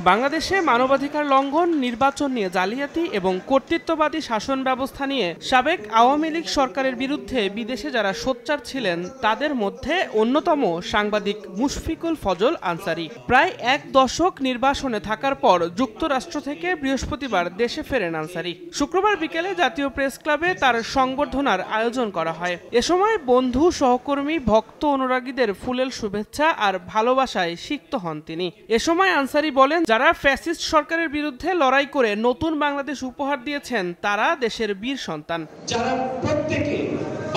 বাংলাদেশে মানবাধিকার লঙ্ঘন, নির্বাচন নিয়ে জালিয়াতি এবং কর্তৃত্ববাদী শাসন ব্যবস্থা নিয়ে সাবেক আওয়ামী লীগ সরকারের বিরুদ্ধে বিদেশে যারা সোচ্চার ছিলেন তাদের মধ্যে অন্যতম সাংবাদিক মুশফিকুল ফজল আনসারী। প্রায় এক দশক নির্বাসনে থাকার পর যুক্তরাষ্ট্র থেকে বৃহস্পতিবার দেশে ফেরেন আনসারী। শুক্রবার বিকেলে জাতীয় প্রেস ক্লাবে তার সংবর্ধনার আয়োজন করা হয়। এ সময় বন্ধু, সহকর্মী, ভক্ত, অনুরাগীদের ফুলেল শুভেচ্ছা আর ভালোবাসায় সিক্ত হন তিনি। এ সময় আনসারী বলেন, যারা ফ্যাসিস্ট সরকারের বিরুদ্ধে লড়াই করে নতুন বাংলাদেশ উপহার দিয়েছেন তারা দেশের বীর সন্তান। যারা প্রত্যেকে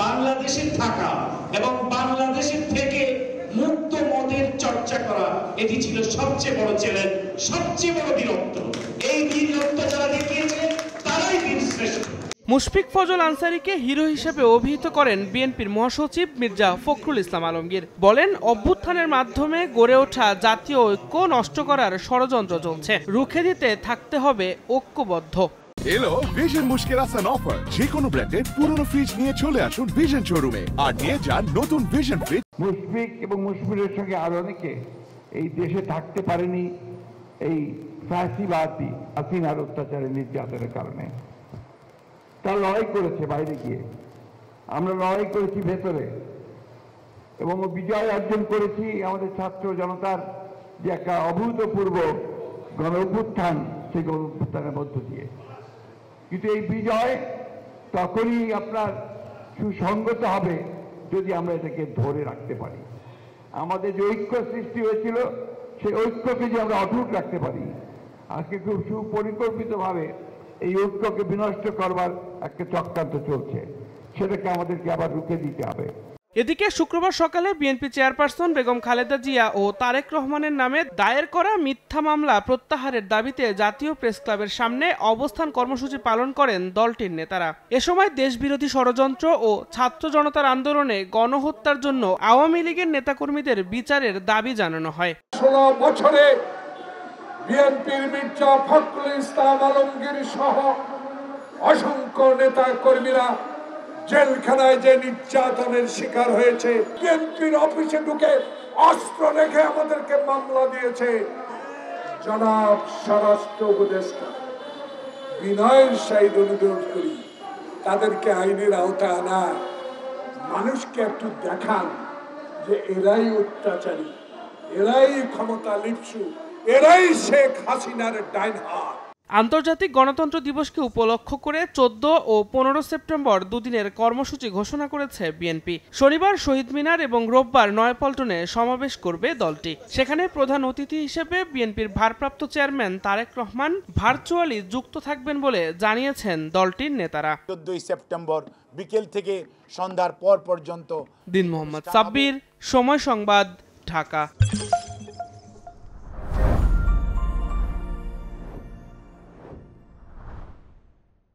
বাংলাদেশে থাকা এবং বাংলাদেশের থেকে মুক্ত মতের চর্চা করা, এটি ছিল সবচেয়ে বড় চ্যালেঞ্জ, সবচেয়ে বড় বীরত্ব। এই বীরত্ব যারা দেখিয়েছে তারাই বীরশ্রেষ্ঠ। মুশফিক ফজল আনসারীকে হিরো হিসেবে অভিহিত করেন বিএনপির মহাসচিব মির্জা ফখরুল ইসলাম আলমগীর। বলেন, অভ্যুত্থানের মাধ্যমে গড়ে ওঠা জাতীয় ঐক্য নষ্ট করার ষড়যন্ত্র চলছে, রুখে দিতে থাকতে হবে ঐক্যবদ্ধ। এলো ভিশন মুশকিল আসান অফার। যে কোনো ব্র্যান্ডের পুরনো ফ্রিজ নিয়ে চলে আসুন ভিশন শোরুমে আর নিয়ে যান নতুন ভিশন ফ্রিজ। মুশফিক এবং মুশফিরের সঙ্গে আরো অনেকে এই দেশে থাকতে পারেনি এই ফ্যাসিবাদী হাসিনার অত্যাচারের নির্যাতনের কারণে। তারা লড়াই করেছে বাইরে গিয়ে, আমরা লড়াই করেছি ভেতরে, এবং বিজয় অর্জন করেছি আমাদের ছাত্র জনতার যে একটা অভূতপূর্ব গণ অভ্যুত্থান, সেই গণ অভ্যুত্থানের মধ্য দিয়ে। কিন্তু এই বিজয় তখনই আপনার সুসংগত হবে যদি আমরা এটাকে ধরে রাখতে পারি। আমাদের যে ঐক্য সৃষ্টি হয়েছিল সেই ঐক্যকে যে আমরা অটুট রাখতে পারি। আজকে খুব সুপরিকল্পিতভাবে এই ঐক্যকে বিনষ্ট করবার একটা চক্রান্ত চলছে, সেটাকে আমাদেরকে আবার রুখে দিতে হবে। এদিকে শুক্রবার সকালে বিএনপি চেয়ারপারসন বেগম খালেদা জিয়া ও তারেক রহমানের নামে দায়ের করা মিথ্যা মামলা প্রত্যাহারের দাবিতে জাতীয় প্রেস ক্লাবের সামনে অবস্থান কর্মসূচি পালন করেন দলটির নেতারা। এ সময় দেশবিরোধী ষড়যন্ত্র ও ছাত্র জনতার আন্দোলনে গণহত্যার জন্য আওয়ামী লীগের নেতাকর্মীদের বিচারের দাবি জানানো হয়। 16 বছরে বিএনপির মির্জা ফখরুল ইসলাম আলমগীর সহ অসংখ্য নেতা কর্মীরা জেলখানায় যে নির্যাতনের শিকার হয়েছে, বিএনপির অফিসে ঢুকে অস্ত্র রেখে আমাদেরকে মামলা দিয়েছে। জনাব স্বরাষ্ট্র উপদেষ্টা, বিনয়ের সহিত অনুরোধ করি তাদেরকে আইনের আওতায় আনায় মানুষকে একটু দেখান যে এরাই অত্যাচারী, এরাই ক্ষমতা লিপ্সু, এরাই শেখ হাসিনার ডাইন হাত। আন্তর্জাতিক গণতন্ত্র দিবসকে উপলক্ষ করে 14 ও 15 সেপ্টেম্বর দুদিনের কর্মসূচি ঘোষণা করেছে বিএনপি। শনিবার শহীদ মিনার এবং রোববার নয়াপল্টনে সমাবেশ করবে দলটি। সেখানে প্রধান অতিথি হিসেবে বিএনপির ভারপ্রাপ্ত চেয়ারম্যান তারেক রহমান ভার্চুয়ালি যুক্ত থাকবেন বলে জানিয়েছেন দলটির নেতারা। 14 সেপ্টেম্বর বিকেল থেকে সন্ধ্যার পর পর্যন্ত। দিন মোহাম্মদ সাব্বির, সময় সংবাদ, ঢাকা।